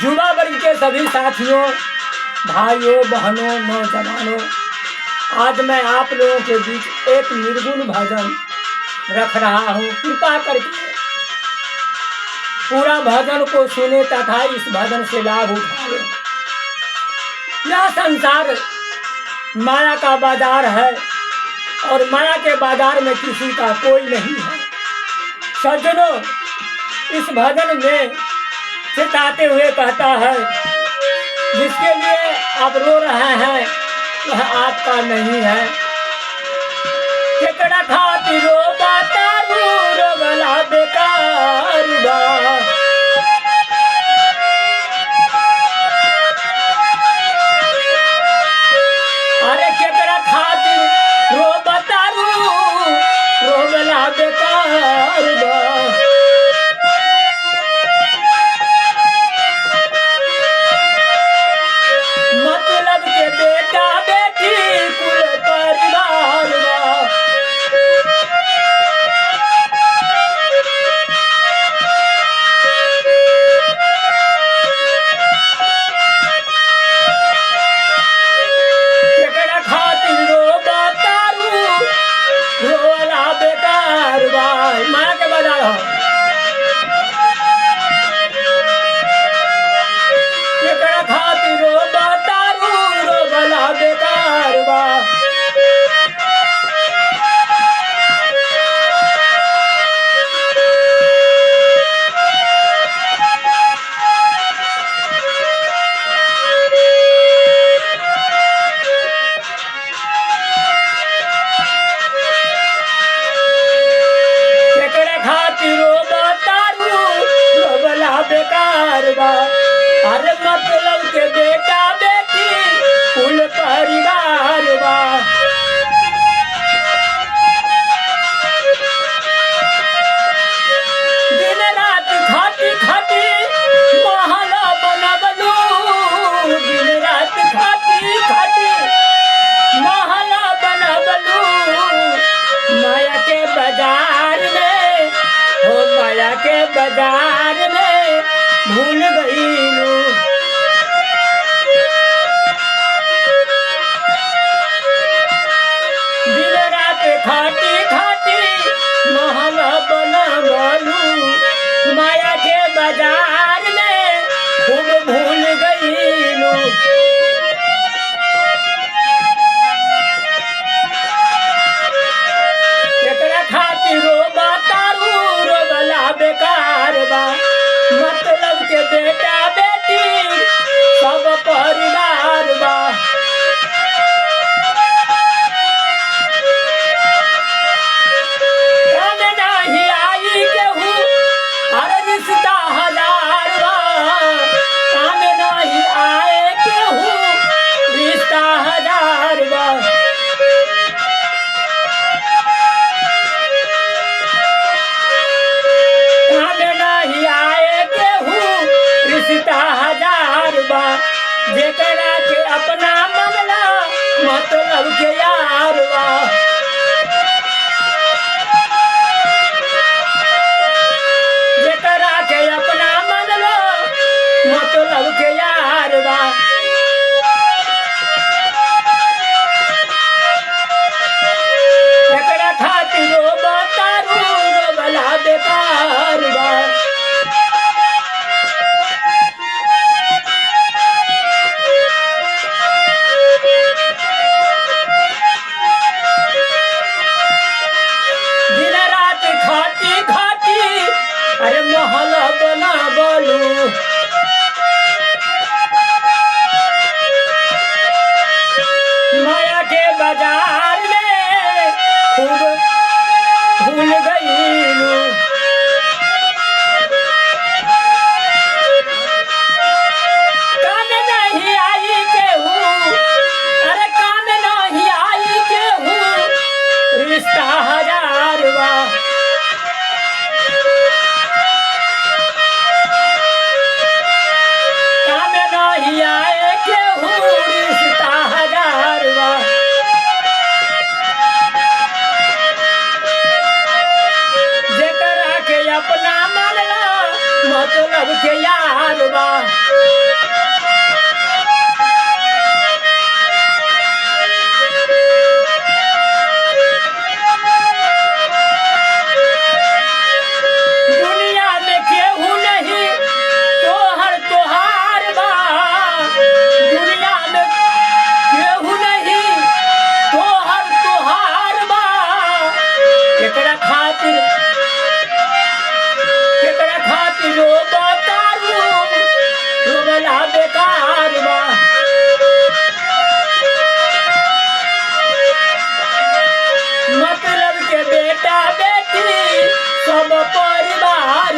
युवा वर्ग के सभी साथियों, भाइयों, बहनों, नौजवानों, आज मैं आप लोगों के बीच एक निर्गुण भजन रख रहा हूँ। कृपा करके पूरा भजन को सुने तथा इस भजन से लाभ उठाए। यह संसार माया का बाजार है और माया के बाजार में किसी का कोई नहीं है। सज्जनों, इस भजन में चिताते हुए कहता है, जिसके लिए आप रो रहे हैं वह आपका नहीं है। केकड़ा खातिर रो बतारू रोगला बेकार बा। अरे केकड़ा खातिर रो बतारू रोगला बेकार बा। मतलब के बेटा बेटी कुल परिवार बा। केकड़ा खातिर रो बतारू रोला बेकार बा। माया के बाजार हो। केकड़ा खातिर रो बतारू रोला बेकार बा। केकड़ा खातिर रो बतारू रोला बेकार बा। अरे मतलब के बेटा बेटी कुल परिवार बा। दिन रात खाटी खाटी महल बनबलू। दिन रात खाटी खाटी महल बनबलू। माया के बाजार में हो, माया के बाजार में भूल गईलू। दिन रात खाटी खाटी महल बनबलू। माया के बाजार में खूब भूल गईलू। केकड़ा खातिर रो बतारू रोगला बेकार बा। मतलब के बेटा बेटी सब परिवार बा। काम नहीं आई केहू, अरे रिश्ता हजार बा। काम नहीं आए केहू, रिश्ता हजार बा। काम नहीं आए केहू, रिश्ता हजार बा। जेकरा के अपना मामला मतलब के यार बा। जेकरा के अपना मामला मतलब के यार बा। केकड़ा खातिर रो बतारू रोगला बेकार बा।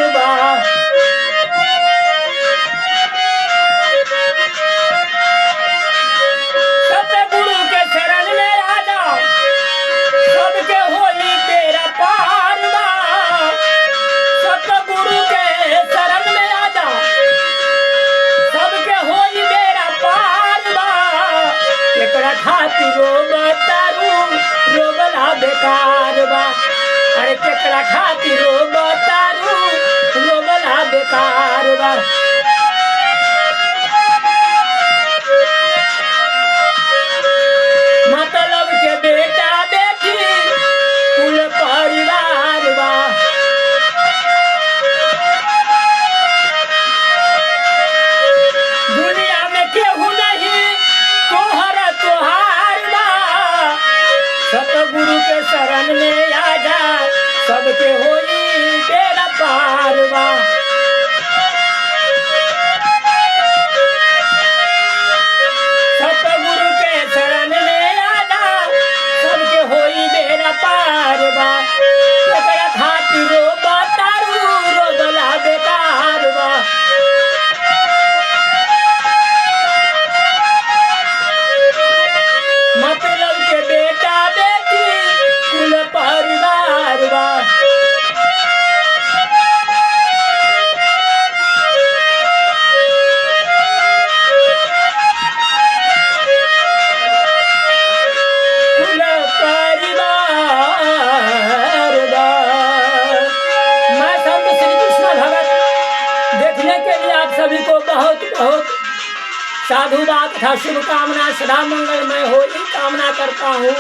बा। सतगुरु के शरण में आजा, सबके होली तेरा पार बा। सतगुरु के शरण में आजा, सबके होली तेरा पार बा। केकरा खातिर रोबतारू, रोबला बेकार बा। अरे केकरा खातिर रोबतारू, रोबला बेकार बा। मतलब के बेटा बेटी कुल परिवार बा। दुनिया में केहू नहीं तोहर तोहार बा। सतगुरु के शरण में आजा, सबके होली तेरा पार बा। सतगुरु के शरण में आजा, सबके होली तेरा पार बा। केकरा खातिर रोबतारू, रोबला बेकार बा। मतलब के बेटा बेटी कुल परिवार बा। कुल परिवार बा। मैं संत श्री कृष्ण भगत देखने के लिए आप सभी को बहुत बहुत साधुवाद तथा शुभकामना सदा मंगलमय हो ये कामना करता हूँ।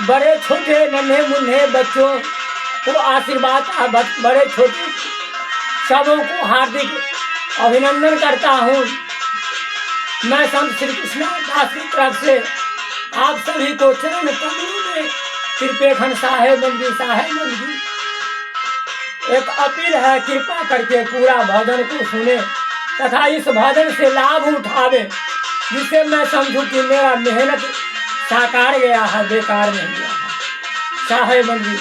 बड़े छोटे नन्हे मुन्ने बच्चों को आशीर्वाद, बड़े छोटे सबों को हार्दिक अभिनंदन करता हूँ। मैं संत श्री कृष्ण दास की तरफ से आप सभी को चरण कमलों में कृपेखन साहेब मंदी एक अपील है, कृपा करके पूरा भजन को सुने तथा इस भजन से लाभ उठावे, जिससे मैं समझूं कि मेरा मेहनत साकार गया है, बेकार नहीं गया है। साहेब मंदी।